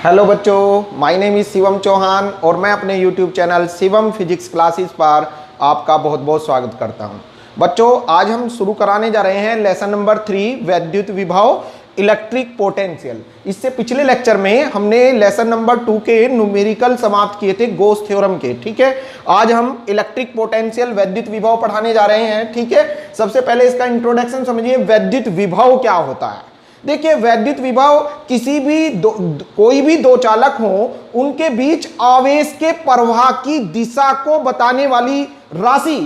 Hello बच्चों, my name is Shivam Chauhan और मैं अपने YouTube channel Shivam physics classes पर आपका बहुत बहुत स्वागत करता हूं। बच्चों, आज हम शुरू कराने जा रहे हैं लेसन नंबर 3 वैद्युत विभव इलेक्ट्रिक पोटेंशियल। इससे पिछले लेक्चर में हमने लेसन नंबर 2 के न्यूमेरिकल समाप्त किए थे गॉस थ्योरम के। ठीक है, आज हम इलेक्ट्रिक पोटेंशियल वैद्युत विभव पढ़ाने जा रहे हैं। ठीक है, सबसे पहले इसका इंट्रोडक्शन समझिए, वैद्युत विभव क्या होता है। देखिए, वैद्युत विभव किसी भी कोई भी दो चालक हो उनके बीच आवेश के प्रवाह की दिशा को बताने वाली राशि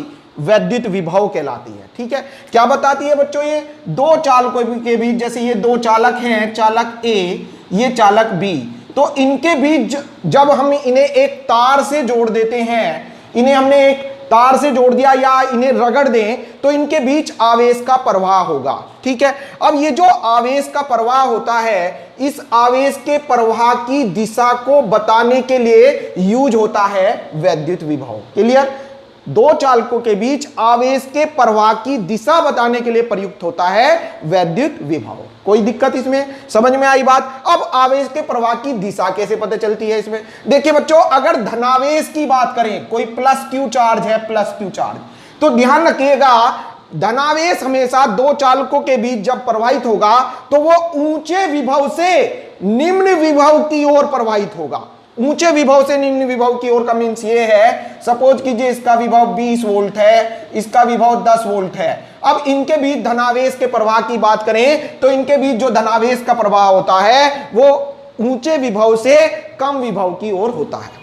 वैद्युत विभव कहलाती है। ठीक है, क्या बताती है बच्चों? ये दो चालकों के बीच, जैसे ये दो चालक हैं, चालक ए, ये चालक बी, तो इनके बीच जब हम इन्हें एक तार से जोड़ देते हैं, इन्हें हमने एक तार से जोड़ दिया या इन्हें रगड़ दें, तो इनके बीच आवेश का प्रवाह होगा। ठीक है, अब ये जो आवेश का प्रवाह होता है, इस आवेश के प्रवाह की दिशा को बताने के लिए यूज होता है वैद्युत विभव। क्लियर? दो चालकों के बीच आवेश के प्रवाह की दिशा बताने के लिए प्रयुक्त होता है वैद्युत विभव। कोई दिक्कत इसमें? समझ में आई बात? अब आवेश के प्रवाह की दिशा कैसे पता चलती है इसमें? देखिए बच्चों, अगर धनावेश की बात करें, कोई प्लस क्यू चार्ज है, प्लस क्यू चार्ज, तो ध्यान रखिएगा, धनावेश हमेशा दो चालकों के बीच जब प्रवाहित होगा तो वो ऊंचे विभव से निम्न विभव की ओर प्रवाहित होगा। ऊंचे विभव से निम्न विभव की ओर का मीन्स ये है, सपोज कीजिए इसका विभव 20 वोल्ट है, इसका विभव 10 वोल्ट है। अब इनके बीच धनावेश के प्रवाह की बात करें तो इनके बीच जो धनावेश का प्रवाह होता है वो ऊंचे विभव से कम विभव की ओर होता है।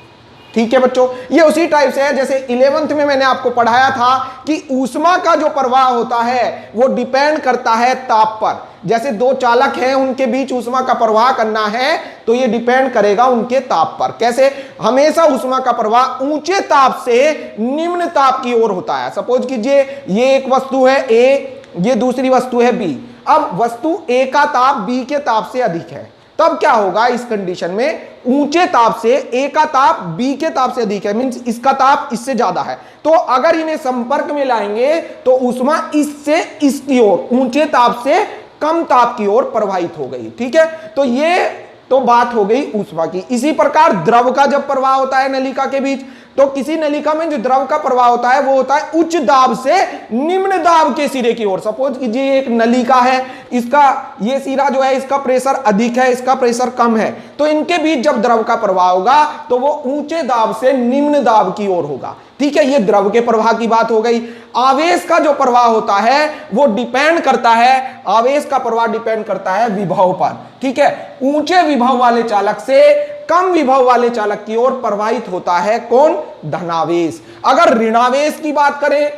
ठीक है बच्चों, ये उसी टाइप से है जैसे 11th में मैंने आपको पढ़ाया था कि ऊष्मा का जो प्रवाह होता है वो डिपेंड करता है ताप पर। जैसे दो चालक हैं, उनके बीच ऊष्मा का प्रवाह करना है तो ये डिपेंड करेगा उनके ताप पर। कैसे? हमेशा ऊष्मा का प्रवाह ऊंचे ताप से निम्न ताप की ओर होता है। सपोज कीजिए ये एक वस्तु है ए, ये दूसरी वस्तु है बी। अब वस्तु ए का ताप बी के ताप से अधिक है, तब क्या होगा इस कंडीशन में? ऊंचे ताप से ए का ताप बी के ताप से अधिक है, मींस इसका ताप इससे ज्यादा है, तो अगर इन्हें संपर्क में लाएंगे तो ऊष्मा इससे इसकी ओर, ऊंचे ताप से कम ताप की ओर प्रवाहित हो गई। ठीक है, तो ये तो बात हो गई ऊष्मा की। इसी प्रकार द्रव का जब प्रवाह होता है नलिका के बीच, तो किसी नलिका में जो द्रव का प्रवाह होता है वो होता है उच्च दाब से निम्न दाब के सिरे की ओर। सपोज कीजिए एक नलिका है, इसका ये सिरा जो है इसका प्रेशर अधिक है, इसका प्रेशर कम है, तो इनके बीच जब द्रव का प्रवाह होगा तो वो ऊंचे दाब से निम्न दाब की ओर होगा। ठीक है, ये द्रव के प्रवाह की बात हो गई। आवेश का जो प्रवाह होता है वो डिपेंड करता है, आवेश का प्रवाह डिपेंड करता है विभव पर। ठीक है, ऊंचे विभव वाले चालक से कम विभव वाले चालक की ओर प्रवाहित होता है कौन? धनावेश। अगर ऋणावेश की बात करें,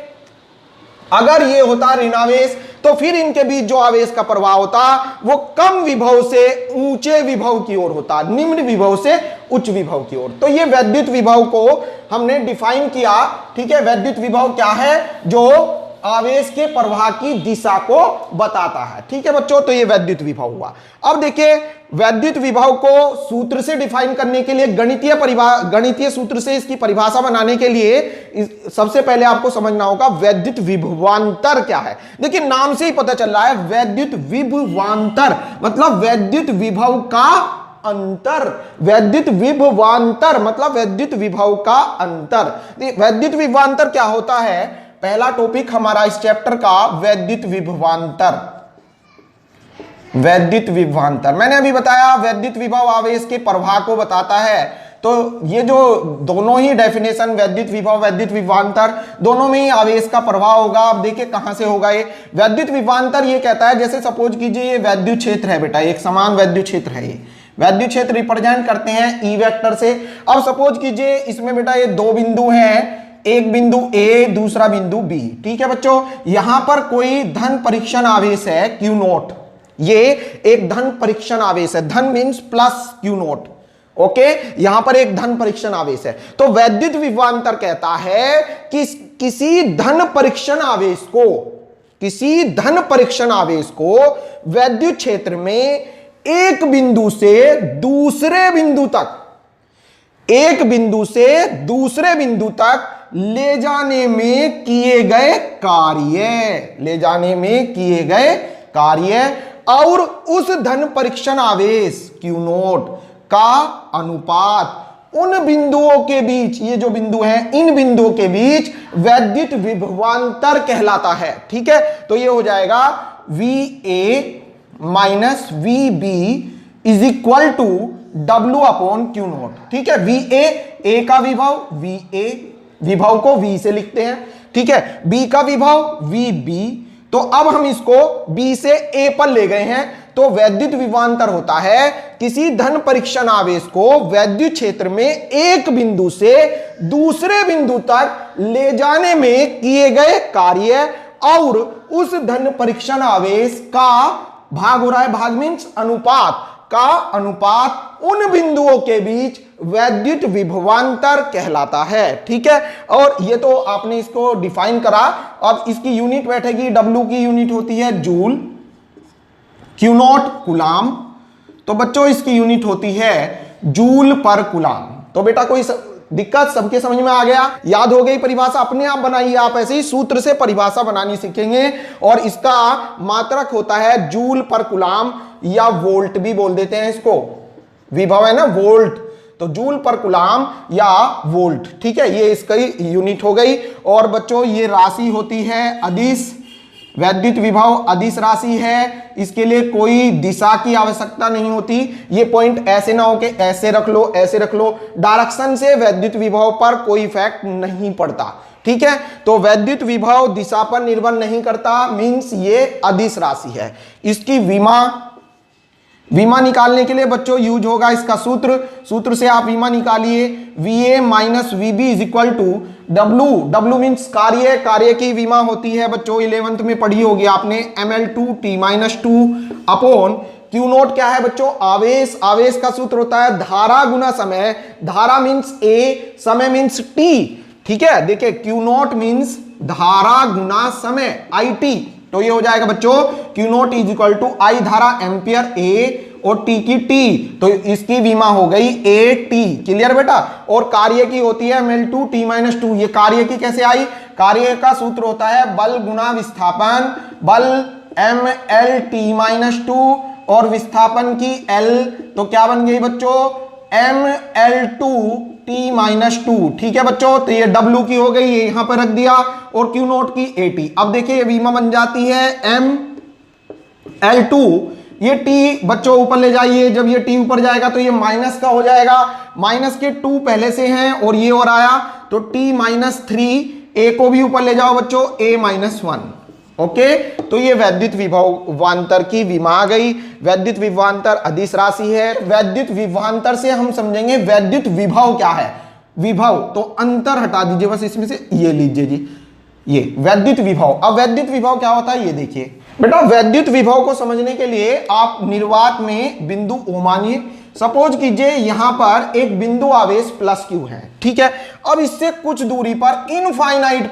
अगर ये होता ऋणावेश, तो फिर इनके बीच जो आवेश का प्रवाह होता वो कम विभव से ऊंचे विभव की ओर होता, निम्न विभव से उच्च विभव की ओर। तो ये वैद्युत विभव को हमने डिफाइन किया। ठीक है, वैद्युत विभव क्या है? जो आवेश के प्रवाह की दिशा को बताता है। ठीक है बच्चों, तो ये वैद्युत विभव हुआ। अब देखिए, वैद्युत विभव को सूत्र से डिफाइन करने के लिए, गणितीय सूत्र से इसकी परिभाषा बनाने के लिए सबसे पहले आपको समझना होगा वैद्युत विभवांतर क्या है। देखिए, नाम से ही पता चल रहा है, वैद्युत विभवांतर मतलब वैद्युत विभव का अंतर। वैद्युत विभवांतर मतलब वैद्युत विभव का अंतर। वैद्युत विभवांतर क्या होता है? पहला टॉपिक हमारा इस चैप्टर का वैद्युत विभवांतर। वैद्युत विभवांतर मैंने अभी बताया, वैद्युत विभव आवेश के प्रवाह को बताता है। तो ये जो दोनों ही डेफिनेशन, वैद्युत विभव, वैद्युत विभवांतर, दोनों में ही आवेश का प्रवाह होगा। अब देखिए कहां से होगा ये वैद्युत विभवांतर। ये कहता है, जैसे सपोज कीजिए ये वैद्युत क्षेत्र है बेटा, एक समान वैद्युत क्षेत्र है। ये वैद्युत क्षेत्र रिप्रेजेंट करते हैं ई वेक्टर से। अब सपोज कीजिए इसमें बेटा ये दो बिंदु हैं, एक बिंदु ए, दूसरा बिंदु बी। ठीक है बच्चों, यहां पर कोई धन परीक्षण आवेश है क्यू नोट। ये एक धन परीक्षण आवेश है, धन means plus Q note. Okay, यहां पर एक धन परीक्षण आवेश है। तो वैद्युत विभवांतर कहता है कि किसी धन परीक्षण आवेश को वैद्युत क्षेत्र में एक बिंदु से दूसरे बिंदु तक, एक बिंदु से दूसरे बिंदु तक ले जाने में किए गए कार्य, और उस धन परीक्षण आवेश Q नोट का अनुपात उन बिंदुओं के बीच, ये जो बिंदु हैं इन बिंदुओं के बीच वैद्युत विभवांतर कहलाता है। ठीक है, तो ये हो जाएगा VA minus VB is equal to W upon Q note. ठीक है, VA A का विभव, VA विभव को V से लिखते हैं। ठीक है, B का विभव VB, तो अब हम इसको B से A पर ले गए हैं, तो वैद्युत विभवांतर होता है किसी धन परीक्षण आवेश को वैद्युत क्षेत्र में एक बिंदु से दूसरे बिंदु तक ले जाने में किए गए कार्य और उस धन परीक्षण आवेश का भाग हो रहा है, भाग मीन्स अनुपात का अनुपात उन बिंदुओं के बीच वैद्युत विभवांतर कहलाता है। ठीक है, और ये तो आपने इसको डिफाइन करा। अब इसकी यूनिट बैठेगी, W की यूनिट होती है जूल, Q नॉट कूलाम, तो बच्चों इसकी यूनिट होती है जूल पर कूलाम। तो बेटा कोई दिक्कत सबके समझ में आ गया, याद हो गई परिभाषा? अपने आप बनाइए, आप ऐसे ही सूत्र से परिभाषा बनानी सीखेंगे। और इसका मात्रक होता है जूल पर कूलाम, या वोल्ट भी बोल देते हैं इसको, विभव है ना वोल्ट, तो जूल पर कूलाम या वोल्ट। ठीक है, ये इसकी यूनिट हो गई। और बच्चों ये राशि होती है अदिश, वैद्युत विभव अदिश राशि है, इसके लिए कोई दिशा की आवश्यकता नहीं होती। ये पॉइंट ऐसे ना हो कि ऐसे रख लो ऐसे रख लो, डायरेक्शन से वैद्युत विभव पर कोई इफेक्ट नहीं पड़ता। ठीक है, तो वैद्युत विभव दिशा पर निर्भर नहीं करता, मींस ये अदिश राशि है। इसकी विमा निकालने के लिए बच्चों यूज होगा इसका सूत्र से आप विमा निकालिए, VA minus VB is equal to W means कार्य की विमा होती है बच्चों, 11th में पढ़ी होगी आपने, ML2T-2 अपॉन Q नोट क्या है बच्चों? आवेश का सूत्र होता है धारा गुना समय, धारा मीन्स A, समय मीन्स T। ठीक है, देखिए Q नोट मीन्स धारा गुना समय IT, तो ये हो जाएगा बच्चों Q naught is equal to I धारा एम्पियर A और T की T, तो इसकी विमा हो गई AT। क्लियर बेटा? और कार्य की होती है ML2T-2। ये कार्य की कैसे आई? कार्य का सूत्र होता है बल गुना विस्थापन, बल ML_T-2 और विस्थापन की L, तो क्या बन गई बच्चों? ML2T-2। ठीक है बच्चों, तो ये W की हो गई, ये यहां पर रख दिया, और Q नोट की AT। अब देखिए ये विमा बन जाती है ML2, ये T बच्चों ऊपर ले जाइए, जब ये T ऊपर जाएगा तो ये माइनस का हो जाएगा, माइनस के 2 पहले से हैं और ये और आया तो T-3, A को भी ऊपर ले जाओ बच्चों, A-1। ओके, तो ये वैद्युत विभवांतर की विमा आ गई। वैद्युत विभवांतर अदिश राशि है। वैद्युत विभवांतर से हम समझेंगे वैद्युत विभव क्या है। विभव तो अंतर हटा दीजिए बस, इसमें से ये लीजिए जी, ये वैद्युत विभव। अब वैद्युत विभव क्या होता है ये देखिए बेटा। वैद्युत विभव को समझने के लिए आप निर्वात में बिंदु O मानिए, सपोज कीजिए यहां पर एक बिंदु आवेश +Q है। ठीक है, अब इससे कुछ दूरी पर इनफाइनाइट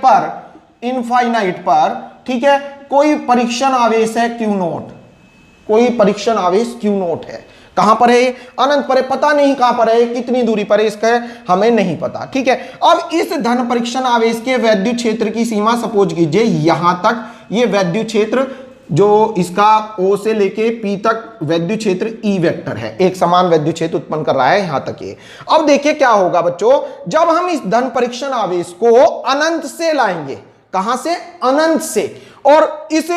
पर ठीक है कोई परीक्षण आवेश है Q नोट, कोई परीक्षण आवेश Q नोट है। कहां पर है? अनंत पर है, पता नहीं कहां पर है, कितनी दूरी पर है इसका हमें नहीं पता। ठीक है, अब इस धन परीक्षण आवेश के वैद्युत क्षेत्र की सीमा सपोज कीजिए यहां तक, ये वैद्युत क्षेत्र जो इसका O से लेके P तक वैद्युत क्षेत्र E वेक्टर है, एक समान वैद्युत क्षेत्र उत्पन्न कर रहा है यहां तक ये। अब देखिए क्या होगा बच्चों, जब हम इस धन परीक्षण आवेश को अनंत से लाएंगे, कहां से? अनंत से, और इस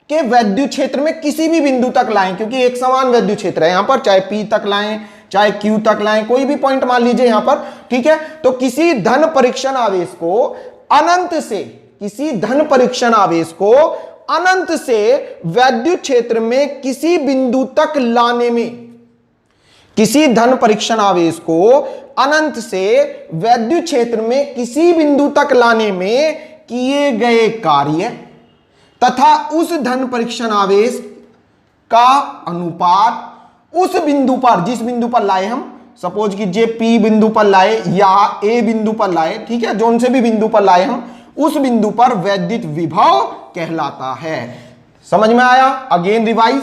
के वैद्युत क्षेत्र में किसी भी बिंदु तक लाएं, क्योंकि एक समान वैद्युत क्षेत्र है यहां पर, चाहे P तक लाएं चाहे Q तक लाएं, कोई भी पॉइंट मान लीजिए यहां पर। ठीक है, तो किसी धन परीक्षण आवेश को अनंत से, किसी धन परीक्षण आवेश को अनंत से वैद्युत क्षेत्र में किसी बिंदु तक लाने में, किसी धन परीक्षण आवेश को अनंत से वैद्युत क्षेत्र में किसी बिंदु तक लाने में किए गए कार्य तथा उस धन परीक्षण आवेश का अनुपात उस बिंदु पर, जिस बिंदु पर लाए हम, सपोज कीजिए P बिंदु पर लाए या A बिंदु पर लाए, ठीक है, जोन से भी बिंदु पर लाए हम, उस बिंदु पर वैद्युत विभव कहलाता है। समझ में आया? अगेन रिवाइज,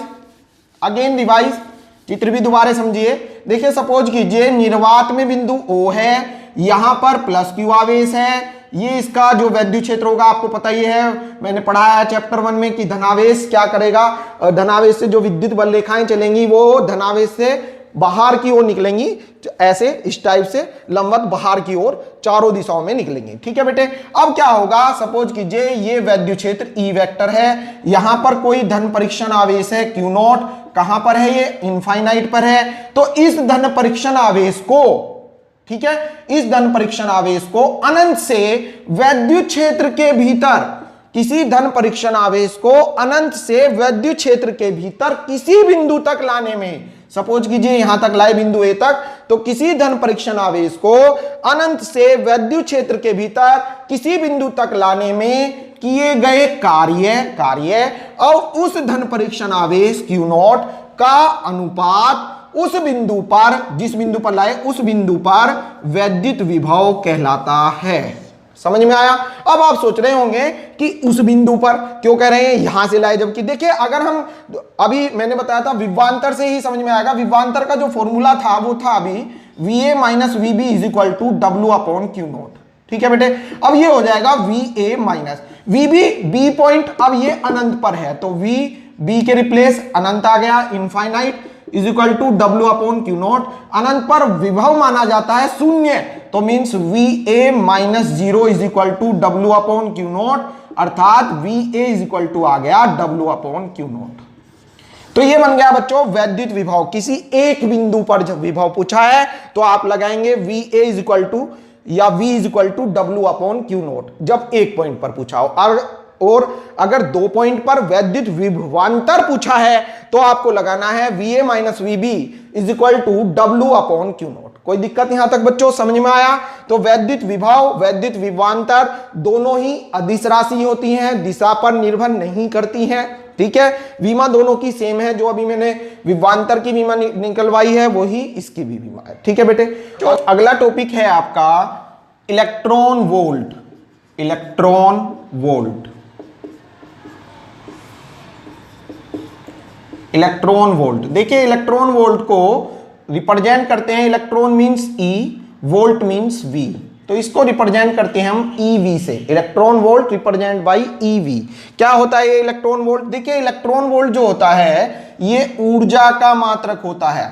चित्र भी दोबारा समझिए। देखिए सपोज कीजिए निर्वात में बिंदु O है, यहां पर +Q आवेश है, ये इसका जो वैद्युत क्षेत्र होगा आपको पता ही है, मैंने पढ़ा है चैप्टर 1 में कि धनावेश क्या करेगा, धनावेश से जो विद्युत बल रेखाएं चलेंगी वो धनावेश से बाहर की ओर निकलेंगी, ऐसे इस टाइप से लंबवत बाहर की ओर चारों दिशाओं में निकलेंगी। ठीक है बेटे, अब क्या होगा, सपोज कीजिए ये वैद्युत क्षेत्र ई वेक्टर है, यहां पर कोई धन परीक्षण आवेश है Q नॉट, कहां पर है ये, इनफाइनाइट पर है। तो इस धन परीक्षण आवेश को, ठीक है, इस धन परीक्षण आवेश को अनंत से वैद्युत क्षेत्र के भीतर, किसी धन परीक्षण आवेश को अनंत से वैद्युत क्षेत्र के भीतर किसी बिंदु तक लाने में, सपोज कीजिए यहां तक लाए बिंदु ए तक, तो किसी धन परीक्षण आवेश को अनंत से वैद्युत क्षेत्र के भीतर किसी बिंदु तक लाने में किए गए कार्य और उस धन परीक्षण आवेश Q नॉट का अनुपात उस बिंदु पर, जिस बिंदु पर लाए उस बिंदु पर वैद्युत विभव कहलाता है। समझ में आया? अब आप सोच रहे होंगे कि उस बिंदु पर क्यों कह रहे हैं, यहां से लाए, जबकि देखिए अगर हम, अभी मैंने बताया था विभवांतर से ही समझ में आएगा। विभवांतर का जो फॉर्मूला था वो था अभी VA minus VB is equal to W upon Q naught. ठीक है बेटे, अब ये हो जाएगा VA minus VB, B point अब ये अनंत पर है तो VB के रिप्लेस अनंत आ गया, infinite is equal to W upon Q not. अनंत पर विभव माना जाता है शून्य, तो means VA minus 0 is equal to W upon Q not, अर्थात VA इज इक्वल टू आ गया W अपॉन Q नॉट। तो ये बन गया बच्चों वैद्युत विभव। किसी एक बिंदु पर जब विभव पूछा है तो आप लगाएंगे VA इज इक्वल टू या V is equal to W upon Q naught, जब एक पॉइंट पर पूछा हो। और अगर 2 पॉइंट पर वैद्युत विभवांतर पूछा है तो आपको लगाना है VA minus VB is equal to W upon Q naught. कोई दिक्कत यहां तक बच्चों समझ में आया? तो वैद्युत विभव, वैद्युत विभवांतर दोनों ही अदिश राशि होती हैं, दिशा पर निर्भर नहीं करती हैं। ठीक है, विमा दोनों की सेम है, जो अभी मैंने विभवांतर की विमा निकलवाई है वही इसकी भी विमा है। ठीक है बेटे, तो अगला टॉपिक है आपका electron volt. Electron volt, electron volt, देखिए इलेक्ट्रॉन वोल्ट को रिप्रेजेंट करते हैं, electron means E, volt means V, तो इसको रिप्रेजेंट करते हैं हम EV से। Electron volt represent by EV। क्या होता है ये इलेक्ट्रॉन वोल्ट? देखिए इलेक्ट्रॉन वोल्ट जो होता है ये ऊर्जा का मात्रक होता है,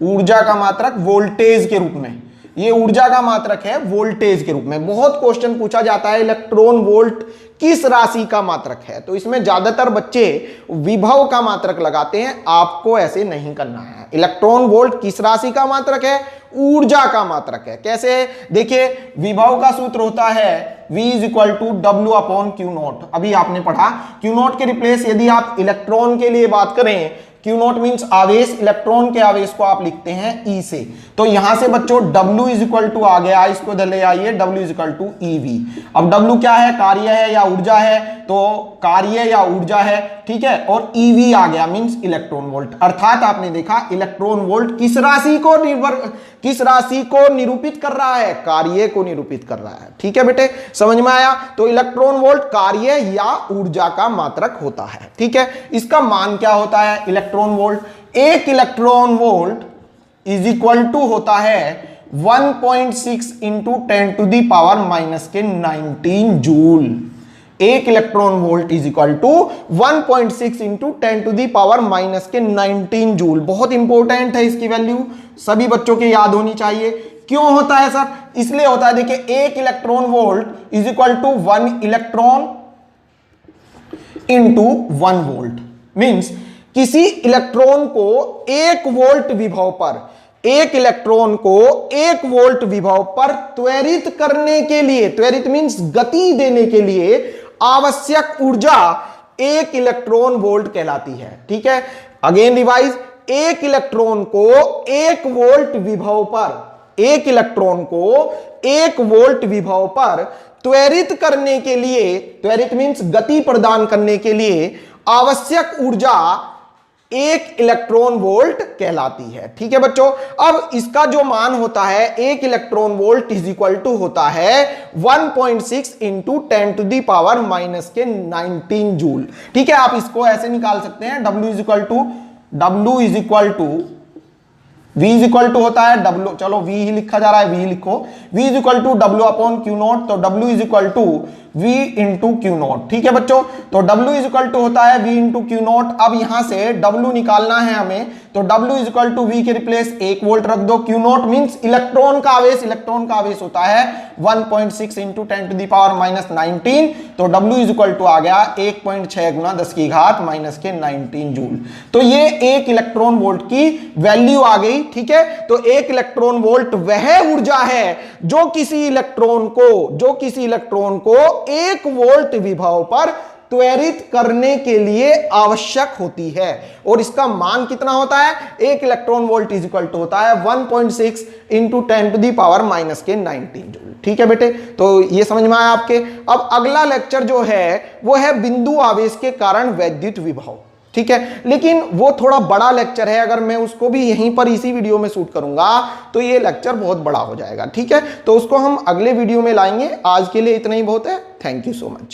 ऊर्जा का मात्रक वोल्टेज के रूप में, ये ऊर्जा का मात्रक है वोल्टेज के रूप में। बहुत क्वेश्चन पूछा जाता है इलेक्ट्रॉन वोल्ट किस राशि का मात्रक है, तो इसमें ज्यादातर बच्चे विभव का मात्रक लगाते हैं, आपको ऐसे नहीं करना है। इलेक्ट्रॉन वोल्ट किस राशि का मात्रक है? ऊर्जा का मात्रक है। कैसे? देखिए विभव का सूत्र होता है V is equal to W upon Q naught. अभी आपने पढ़ा Q नॉट के रिप्लेस यदि आप इलेक्ट्रॉन के लिए बात करें, Q नॉट मीन्स आवेश, इलेक्ट्रॉन के आवेश को आप लिखते हैं E से, तो यहां से बच्चों W इज इक्वल टू आ गया, इसको इधर ले आइए, W is equal to EV। अब W क्या है? कार्य है या ऊर्जा है, तो कार्य या ऊर्जा है, ठीक है, और EV आ गया मीन्स इलेक्ट्रॉन वोल्ट। अर्थात आपने देखा इलेक्ट्रॉन वोल्ट किस राशि को निरूपित कर रहा है? कार्य को निरूपित कर रहा है। ठीक है बेटे, समझ में आया? तो इलेक्ट्रॉन वोल्ट कार्य या ऊर्जा का मात्रक होता है। ठीक है, इसका मान क्या होता है? इलेक्ट्रॉन वोल्ट, एक electron volt is equal to होता है 1.6 into 10 to the power minus के 19 जूल। एक electron volt is equal to 1.6 into 10 to the power minus के 19 जूल। बहुत इंपॉर्टेंट है, इसकी वैल्यू सभी बच्चों के याद होनी चाहिए। क्यों होता है सर? इसलिए होता है, देखिए एक electron volt is equal to 1 electron into 1 volt, means किसी इलेक्ट्रॉन को 1 वोल्ट विभव पर, एक इलेक्ट्रॉन को 1 वोल्ट विभव पर त्वरित करने के लिए, त्वरित मीन्स गति देने के लिए आवश्यक ऊर्जा 1 इलेक्ट्रॉन वोल्ट कहलाती है। ठीक है, अगेन रिवाइज, एक इलेक्ट्रॉन को 1 वोल्ट विभव पर, एक इलेक्ट्रॉन को 1 वोल्ट विभव पर त्वरित करने के लिए, त्वरित मीन्स गति प्रदान करने के लिए आवश्यक ऊर्जा 1 इलेक्ट्रॉन वोल्ट कहलाती है। ठीक है बच्चों, अब इसका जो मान होता है 1 electron volt is equal to होता है 1.6 into 10 to the power minus के 19 जूल। ठीक है, आप इसको ऐसे निकाल सकते हैं, W is equal to V is equal to होता है W, चलो V ही लिखा जा रहा है, V लिखो, V is equal to W upon Q naught, तो W is equal to V into Q naught. ठीक है बच्चों, तो W इज इक्वल टू होता है V इंटू क्यू नॉट। अब यहां से W निकालना है हमें, तो W is equal to V के रिप्लेस 1 वोल्ट रख दो। क्यू नॉट मींस इलेक्ट्रॉन का आवेश, इलेक्ट्रॉन का आवेश होता है 1.6 into 10 to the power minus 19, तो W इज इक्वल टू आ गया 1.6 गुना 10 की घात माइनस के 19 जूल। तो ये 1 इलेक्ट्रॉन वोल्ट की वैल्यू आ गई। ठीक है, तो 1 इलेक्ट्रॉन वोल्ट वह ऊर्जा है जो किसी इलेक्ट्रॉन को 1 वोल्ट विभव पर त्वरित करने के लिए आवश्यक होती है। और इसका मान कितना होता है? 1 electron volt is equal to होता है 1.6 into 10 to the power minus के 19 जूल। ठीक है बेटे, तो ये समझ में आया आपके। अब अगला लेक्चर जो है वो है बिंदु आवेश के कारण वैद्युत विभव। ठीक है, लेकिन वो थोड़ा बड़ा लेक्चर है, अगर मैं उसको भी यहीं पर इसी वीडियो में शूट करूंगा तो ये लेक्चर बहुत बड़ा हो जाएगा। ठीक है, तो उसको हम अगले वीडियो में लाएंगे। आज के लिए इतना ही बहुत है। Thank you so much.